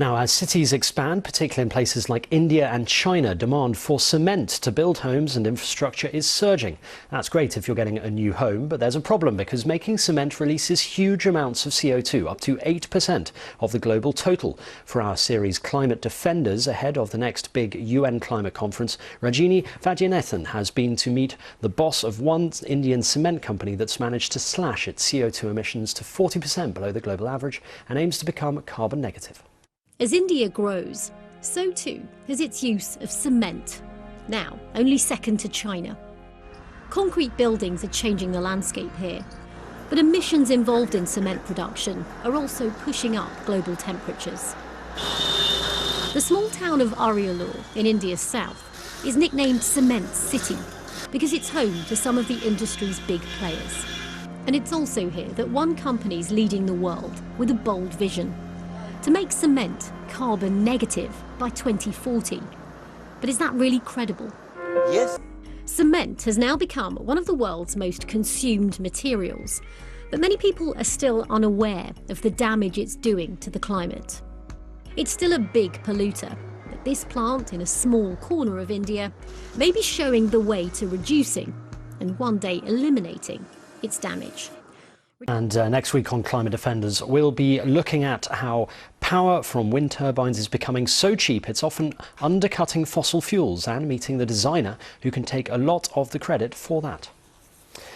Now, as cities expand, particularly in places like India and China, demand for cement to build homes and infrastructure is surging. That's great if you're getting a new home, but there's a problem because making cement releases huge amounts of CO2, up to 8% of the global total. For our series Climate Defenders, ahead of the next big UN climate conference, Rajini Vaidyanathan has been to meet the boss of one Indian cement company that's managed to slash its CO2 emissions to 40% below the global average and aims to become carbon negative. As India grows, so too has its use of cement, now only second to China. Concrete buildings are changing the landscape here, but emissions involved in cement production are also pushing up global temperatures. The small town of Arialur in India's south is nicknamed Cement City because it's home to some of the industry's big players. And it's also here that one company's leading the world with a bold vision: to make cement carbon negative by 2040. But is that really credible? Yes. Cement has now become one of the world's most consumed materials, but many people are still unaware of the damage it's doing to the climate. It's still a big polluter, but this plant in a small corner of India may be showing the way to reducing and one day eliminating its damage. And next week on Climate Defenders, we'll be looking at how power from wind turbines is becoming so cheap it's often undercutting fossil fuels, and meeting the designer who can take a lot of the credit for that.